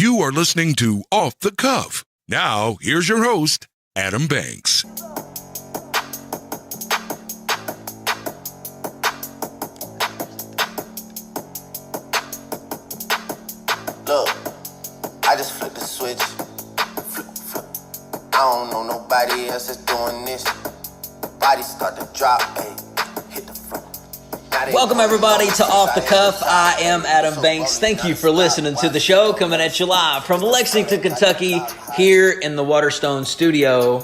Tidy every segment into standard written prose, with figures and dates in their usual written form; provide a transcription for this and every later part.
You are listening to Off the Cuff. Now, here's your host, Adam Banks. Look, I just flipped the switch. Flip, flip. I don't know nobody else that's doing this. Body start to drop, ayy. Hit the floor. Welcome everybody to Off the Cuff. I am Adam Banks. Thank you for listening to the show, coming at you live from Lexington, Kentucky, here in the Waterstone studio.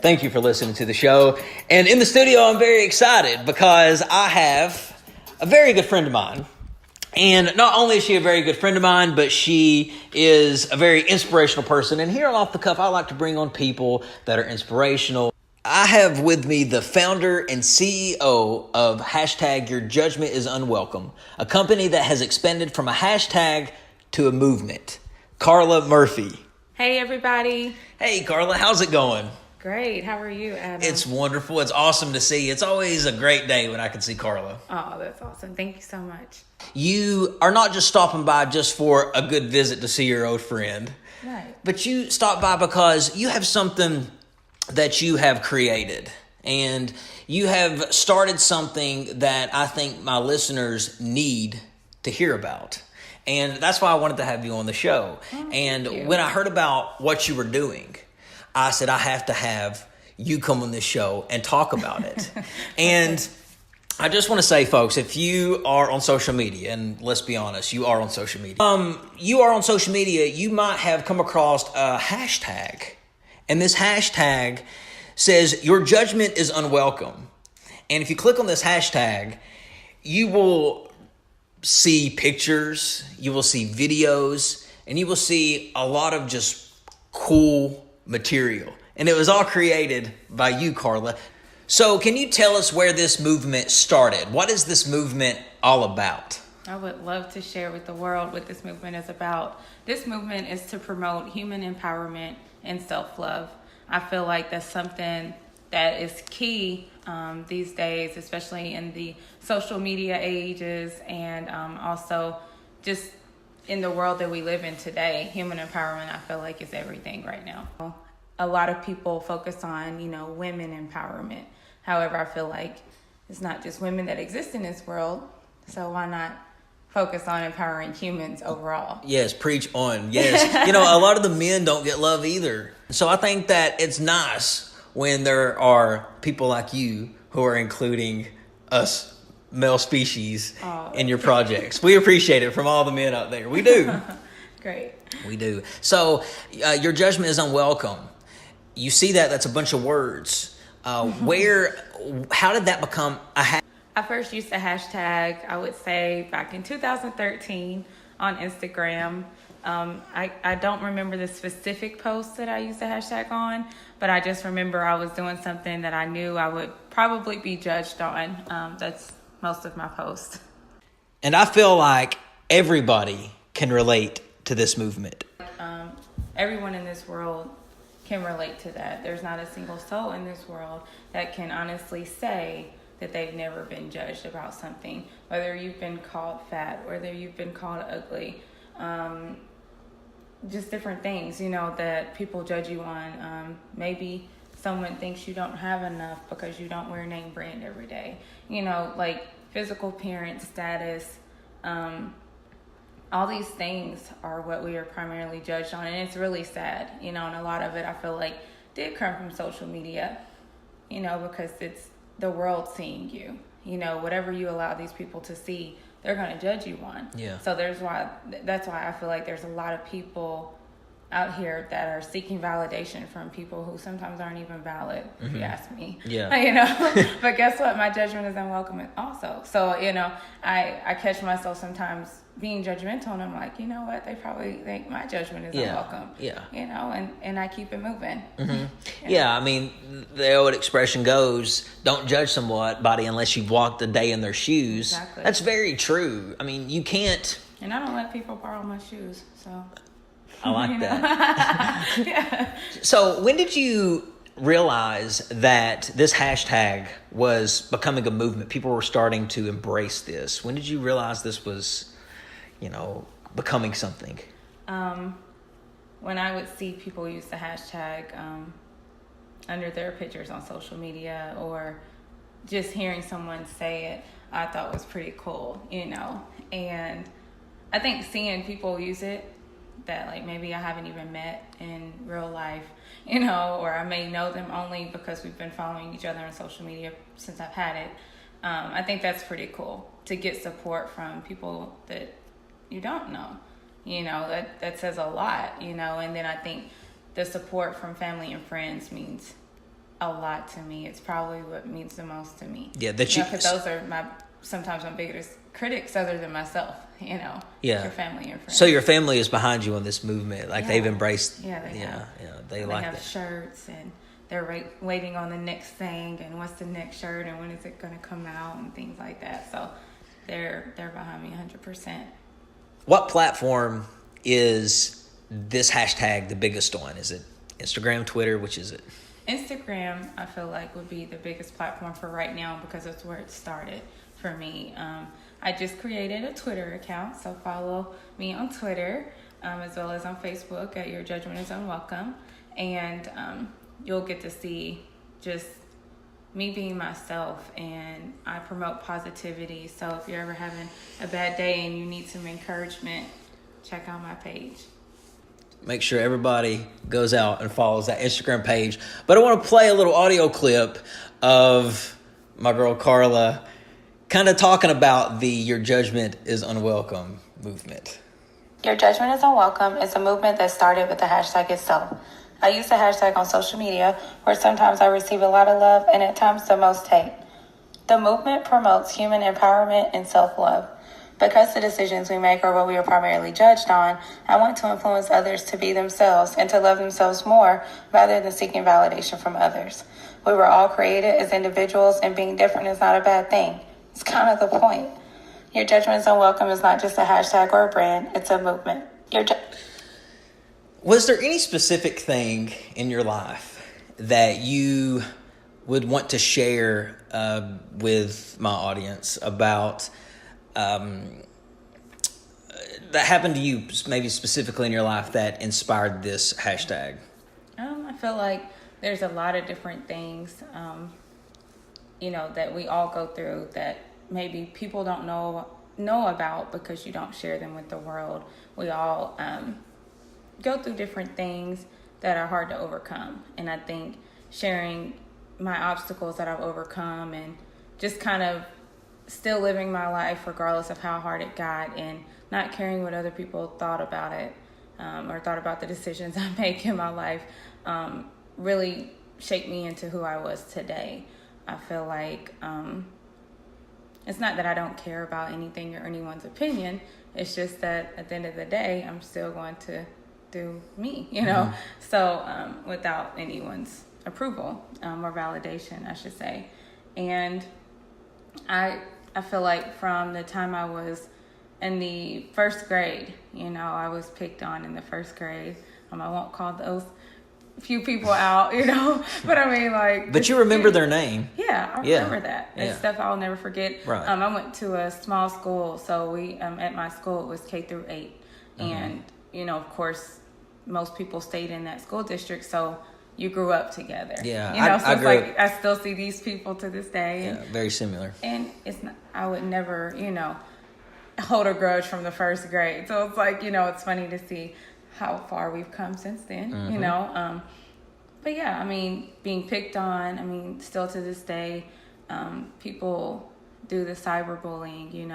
Thank you for listening to the show. And in the studio, I'm very excited because I have a very good friend of mine. And not only is she a very good friend of mine, but she is a very inspirational person. And here on Off the Cuff, I like to bring on people that are inspirational. I have with me the founder and CEO of #Your Judgment is Unwelcome, a company that has expanded from a hashtag to a movement. Carla Murphy. Hey, everybody. Hey, Carla, how's it going? Great. How are you, Adam? It's wonderful. It's awesome to see. It's always a great day when I can see Carla. Oh, that's awesome. Thank you so much. You are not just stopping by just for a good visit to see your old friend. Right. But you stop by because you have something that you have created. And you have started something that I think my listeners need to hear about. And that's why I wanted to have you on the show. And when I heard about what you were doing, I said, I have to have you come on this show and talk about it. And I just want to say, folks, if you are on social media, and let's be honest, you are on social media. You might have come across a hashtag. And this hashtag says, your judgment is unwelcome. And if you click on this hashtag, you will see pictures, you will see videos, and you will see a lot of just cool material. And it was all created by you, Carla. So can you tell us where this movement started? What is this movement all about? I would love to share with the world what this movement is about. This movement is to promote human empowerment and self-love. I feel like that's something that is key these days, especially in the social media ages and also just in the world that we live in today. Human empowerment, I feel like, is everything right now. A lot of people focus on, women empowerment. However, I feel like it's not just women that exist in this world, so why not focus on empowering humans overall? Yes, preach on. Yes. A lot of the men don't get love either. So I think that it's nice when there are people like you who are including us male species in your projects. We appreciate it from all the men out there. We do. Great. We do. So your judgment is unwelcome. You see that's a bunch of words. How did that become a hashtag? I first used a hashtag, I would say, back in 2013 on Instagram. I don't remember the specific post that I used the hashtag on, but I just remember I was doing something that I knew I would probably be judged on. That's most of my posts. And I feel like everybody can relate to this movement. Everyone in this world can relate to that. There's not a single soul in this world that can honestly say that they've never been judged about something, whether you've been called fat, whether you've been called ugly, just different things, that people judge you on. Maybe someone thinks you don't have enough because you don't wear name brand every day. Like physical appearance, status, all these things are what we are primarily judged on. And it's really sad, and a lot of it I feel like did come from social media, because it's the world seeing you. Whatever you allow these people to see, they're going to judge you on. Yeah. So that's why I feel like there's a lot of people out here that are seeking validation from people who sometimes aren't even valid, if you ask me. Yeah. But guess what? My judgment is unwelcome also. So, I catch myself sometimes being judgmental, and I'm like, you know what? They probably think my judgment is unwelcome. Yeah. And I keep it moving. Mm-hmm. Yeah, I mean, the old expression goes, don't judge somebody unless you've walked a day in their shoes. Exactly. That's very true. I mean, you can't. And I don't let people borrow my shoes, so. I like that. Yeah. So when did you realize that this hashtag was becoming a movement? People were starting to embrace this. When did you realize this was, becoming something? when I would see people use the hashtag under their pictures on social media, or just hearing someone say it, I thought was pretty cool, and I think seeing people use it that like maybe I haven't even met in real life, or I may know them only because we've been following each other on social media since I've had it. I think that's pretty cool to get support from people that you don't know, that says a lot, and then I think the support from family and friends means a lot to me. It's probably what means the most to me. Yeah, because those are sometimes my biggest critics other than myself, Yeah. Your family and friends. So your family is behind you on this movement. Like they've embraced. Yeah, they have. Yeah, they and like they have that. shirts, and they're waiting on the next thing, and what's the next shirt, and when is it going to come out, and things like that. So they're behind me 100%. What platform is this hashtag the biggest on? Is it Instagram, Twitter? Which is it? Instagram, I feel like, would be the biggest platform for right now because it's where it started for me. I just created a Twitter account, so follow me on Twitter, as well as on Facebook at Your Judgment is Unwelcome. And you'll get to see just me being myself, and I promote positivity. So if you're ever having a bad day and you need some encouragement, check out my page. Make sure everybody goes out and follows that Instagram page. But I want to play a little audio clip of my girl Carla kind of talking about the Your Judgment is Unwelcome movement. Your Judgment is Unwelcome is a movement that started with the hashtag itself. I use the hashtag on social media, where sometimes I receive a lot of love and at times the most hate. The movement promotes human empowerment and self-love. Because the decisions we make are what we are primarily judged on, I want to influence others to be themselves and to love themselves more rather than seeking validation from others. We were all created as individuals, and being different is not a bad thing. It's kind of the point. Your Judgment is Unwelcome is not just a hashtag or a brand, it's a movement. Was there any specific thing in your life that you would want to share with my audience about that happened to you, maybe specifically in your life, that inspired this hashtag? I feel like there's a lot of different things, that we all go through that maybe people don't know about because you don't share them with the world. We all go through different things that are hard to overcome. And I think sharing my obstacles that I've overcome and just kind of still living my life regardless of how hard it got, and not caring what other people thought about it or thought about the decisions I make in my life, really shaped me into who I was today. I feel like it's not that I don't care about anything or anyone's opinion. It's just that at the end of the day, I'm still going to do me, Mm-hmm. So without anyone's approval or validation, I should say. And I feel like from the time I was in the first grade, I was picked on in the first grade. I won't call those few people out, but I mean, like. But you remember their name. Yeah, I remember that. It's stuff I'll never forget. Right. I went to a small school, so we at my school it was K through 8, and of course, most people stayed in that school district, so you grew up together. Yeah, so it's like I still see these people to this day. Yeah, very similar. And it's not, I would never, hold a grudge from the first grade. So it's like, it's funny to see how far we've come since then, But yeah, I mean, being picked on, still to this day, people do the cyberbullying,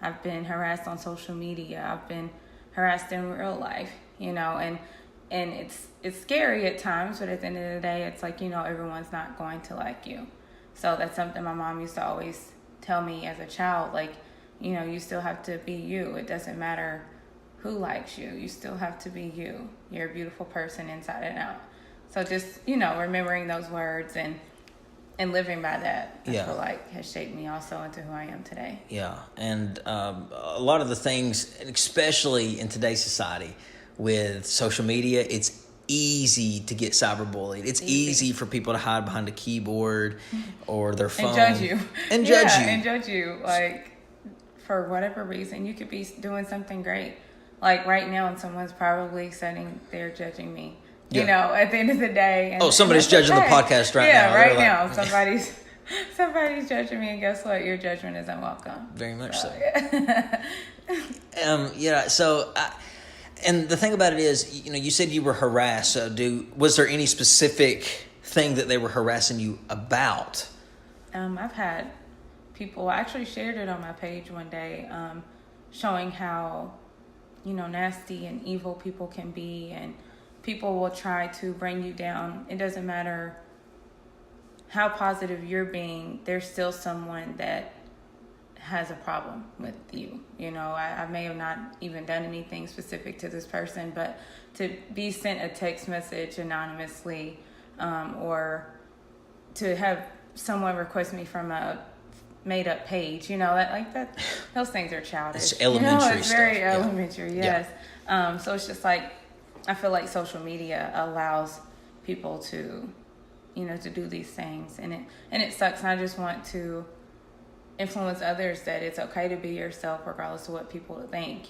I've been harassed on social media. I've been harassed in real life, and it's scary at times, but at the end of the day, it's like, everyone's not going to like you. So that's something my mom used to always tell me as a child, like, you still have to be you. It doesn't matter who likes you. You still have to be you. You're a beautiful person inside and out. So just, remembering those words and living by that, I feel like has shaped me also into who I am today. Yeah, and a lot of the things, especially in today's society with social media, it's easy to get cyberbullied. It's easy for people to hide behind a keyboard or their phone. And judge you. And judge you. And judge you. Like, for whatever reason, you could be doing something great, like right now, and someone's probably sitting there judging me. You know, at the end of the day. And, somebody's judging the podcast right now. Yeah, right now. Somebody's judging me, and guess what? Your judgment is unwelcome. Very much so. Yeah. And the thing about it is, you said you were harassed. So was there any specific thing that they were harassing you about? I've had people, I actually shared it on my page one day, showing how, nasty and evil people can be, and people will try to bring you down. It doesn't matter how positive you're being, there's still someone that has a problem with you. I may have not even done anything specific to this person, but to be sent a text message anonymously, or to have someone request me from a made up page, that those things are childish. It's elementary it's very stuff. elementary, yes. Yeah. So it's just like, I feel like social media allows people to, to do these things, and it sucks. And I just want to influence others that it's okay to be yourself regardless of what people think.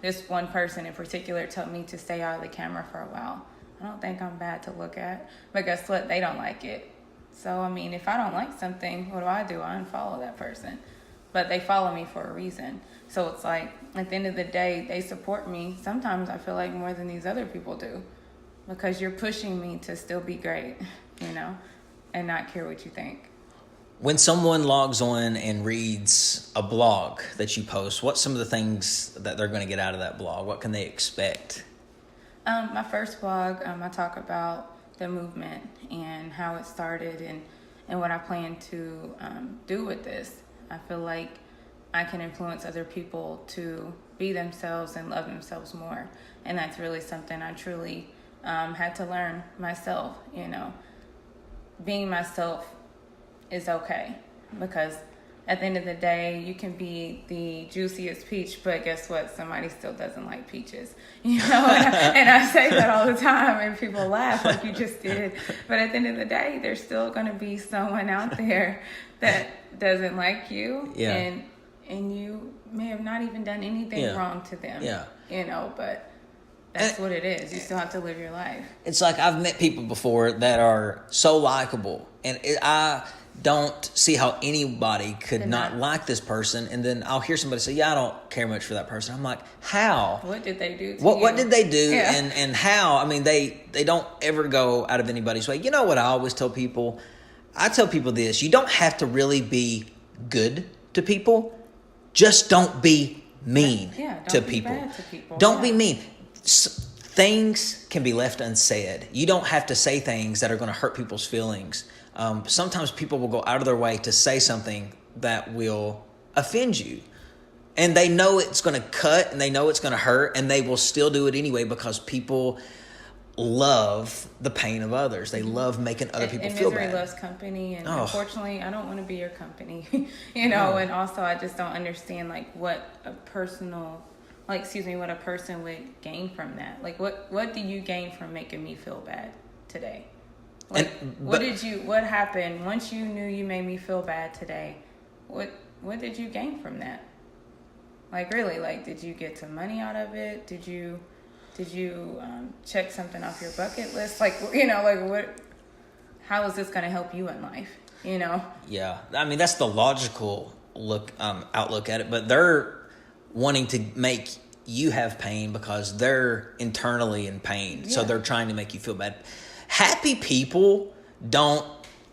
This one person in particular told me to stay out of the camera for a while. I don't think I'm bad to look at, but guess what? They don't like it. So, if I don't like something, what do? I unfollow that person. But they follow me for a reason. So it's like, at the end of the day, they support me. Sometimes I feel like more than these other people do, because you're pushing me to still be great, and not care what you think. When someone logs on and reads a blog that you post, what's some of the things that they're going to get out of that blog? What can they expect? My first blog, I talk about the movement and how it started, and what I plan to do with this. I feel like I can influence other people to be themselves and love themselves more. And that's really something I truly had to learn myself. Being myself is okay, because at the end of the day, you can be the juiciest peach, but guess what? Somebody still doesn't like peaches, and I say that all the time, and people laugh like you just did. But at the end of the day, there's still going to be someone out there that doesn't like you, and you may have not even done anything wrong to them, but that's what it is. You still have to live your life. It's like, I've met people before that are so likable, and I don't see how anybody could not like this person. And then I'll hear somebody say, I don't care much for that person. I'm like, how? What did they do to you? What did they do? Yeah. And how? They don't ever go out of anybody's way. You know what I always tell people? I tell people this: you don't have to really be good to people. Just don't be mean to people. Bad to people. Don't be mean. Things can be left unsaid. You don't have to say things that are going to hurt people's feelings. Sometimes people will go out of their way to say something that will offend you. And they know it's going to cut, and they know it's going to hurt, and they will still do it anyway, because people love the pain of others. They love making other people feel bad. And misery loves company, and unfortunately, I don't want to be your company, and also I just don't understand, what a person would gain from that. What do you gain from making me feel bad today? What happened once you knew you made me feel bad today? What did you gain from that? Really, did you get some money out of it? Did you check something off your bucket list? What? How is this going to help you in life? Yeah, that's the logical outlook at it, but they're wanting to make you have pain because they're internally in pain, so they're trying to make you feel bad. Happy people don't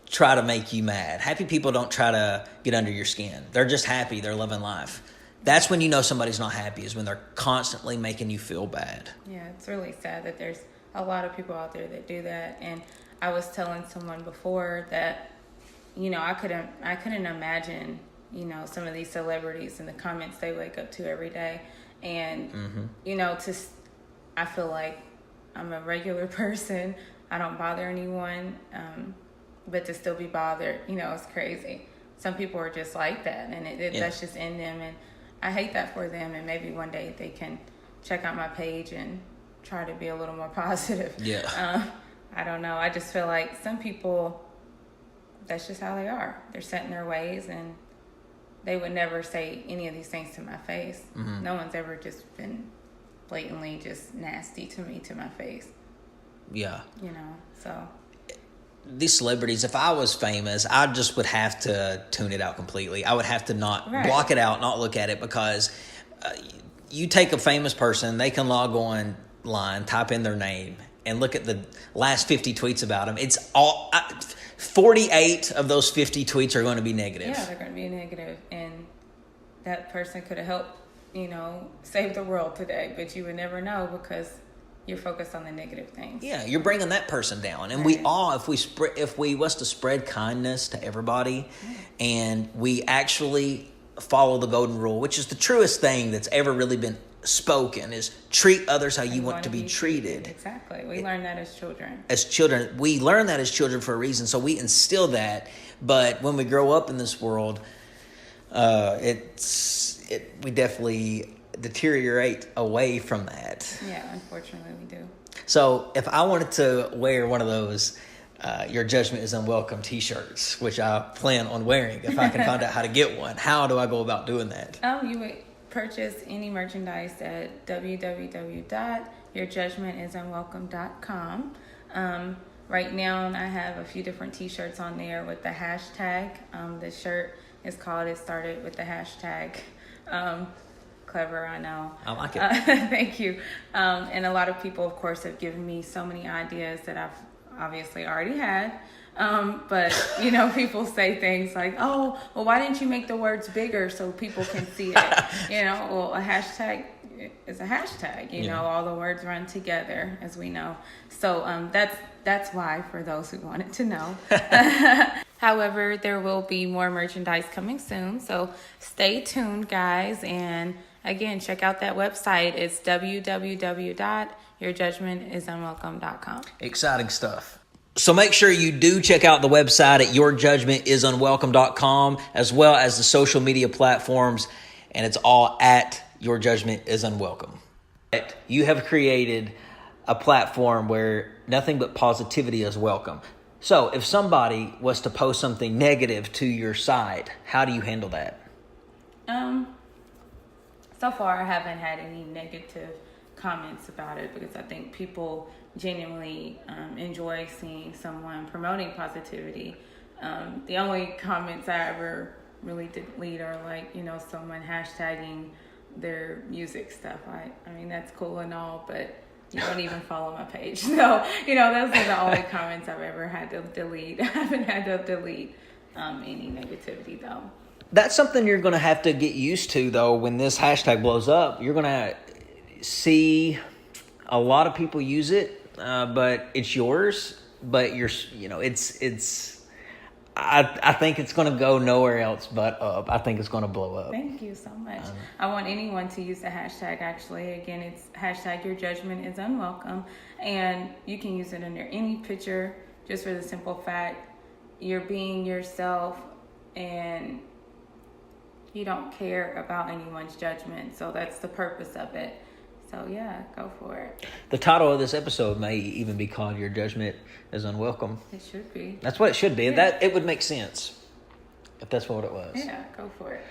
try to make you mad. Happy people don't try to get under your skin. They're just happy. They're loving life. That's when you know somebody's not happy, is when they're constantly making you feel bad. Yeah, it's really sad that there's a lot of people out there that do that. And I was telling someone before that, I couldn't imagine, some of these celebrities and the comments they wake up to every day. And, I feel like I'm a regular person. I don't bother anyone, but to still be bothered, it's crazy. Some people are just like that, and that's just in them, and I hate that for them. And maybe one day they can check out my page and try to be a little more positive. Yeah. I don't know. I just feel like some people, that's just how they are. They're set in their ways, and they would never say any of these things to my face. Mm-hmm. No one's ever just been blatantly just nasty to me, to my face. Yeah. You know, so. These celebrities, if I was famous, I just would have to tune it out completely. I would have to not block it out, not look at it, because you take a famous person, they can log online, type in their name, and look at the last 50 tweets about them. It's all 48 of those 50 tweets are going to be negative. Yeah, they're going to be negative, and that person could have helped, you know, save the world today, but you would never know because you're focused on the negative things. Yeah, you're bringing that person down. And we all, if we was to spread kindness to everybody, and we actually follow the golden rule, which is the truest thing that's ever really been spoken, is treat others how you want to be treated. Exactly. We learn that as children. We learn that as children for a reason, so we instill that. But when we grow up in this world, we definitely deteriorate away from that. Yeah, unfortunately we do. So if I wanted to wear one of those Your Judgment is Unwelcome t-shirts, which I plan on wearing if I can find out how to get one, how do I go about doing that? You would purchase any merchandise at www.yourjudgmentisunwelcome.com. Right now I have a few different t-shirts on there with the hashtag. The shirt is called It Started with the Hashtag. Clever, I know. I like it. Thank you. And a lot of people, of course, have given me so many ideas that I've obviously already had. But, you know, people say things like, oh, well, why didn't you make the words bigger so people can see it? You know, well, a hashtag is a hashtag. You know, all the words run together, as we know. So that's why, for those who wanted to know. However, there will be more merchandise coming soon. So stay tuned, guys. And again, check out that website. It's www.yourjudgmentisunwelcome.com. Exciting stuff. So make sure you do check out the website at yourjudgmentisunwelcome.com, as well as the social media platforms, and it's all at Your Judgment is Unwelcome. You have created a platform where nothing but positivity is welcome. So if somebody was to post something negative to your site, how do you handle that? So far, I haven't had any negative comments about it because I think people genuinely enjoy seeing someone promoting positivity. The only comments I ever really delete are like, you know, someone hashtagging their music stuff. I mean, that's cool and all, but you don't even follow my page. So, you know, those are the only comments I've ever had to delete. I haven't had to delete any negativity, though. That's something you're going to have to get used to, though. When this hashtag blows up, you're going to see a lot of people use it, but it's yours. But I think it's going to go nowhere else but up. I think it's going to blow up. Thank you so much. I want anyone to use the hashtag, actually. Again, it's hashtag Your Judgment is Unwelcome. And you can use it under any picture, just for the simple fact you're being yourself and you don't care about anyone's judgment. So that's the purpose of it. So yeah, go for it. The title of this episode may even be called Your Judgment is Unwelcome. It should be. That's what it should be. Yeah. That it would make sense if that's what it was. Yeah, go for it.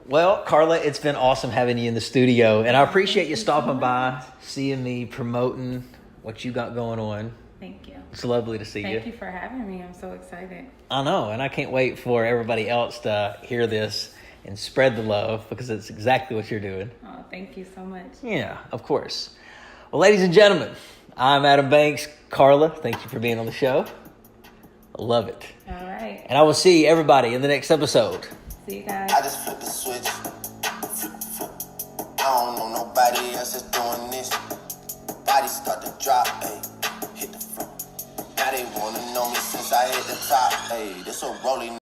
Well, Carla, it's been awesome having you in the studio, and I appreciate you stopping by, seeing me, promoting what you got going on. Thank you. It's lovely to see you. Thank you for having me. I'm so excited. I know, and I can't wait for everybody else to hear this and spread the love, because it's exactly what you're doing. Oh, thank you so much. Yeah, of course. Well, ladies and gentlemen, I'm Adam Banks. Carla, thank you for being on the show. I love it. All right. And I will see everybody in the next episode. See you guys. I just flip the switch. Flip. I don't know nobody else that's doing this. Body start to drop, ayy. Hit the front. Now they wanna know me since I hit the top, ayy. This a rolling.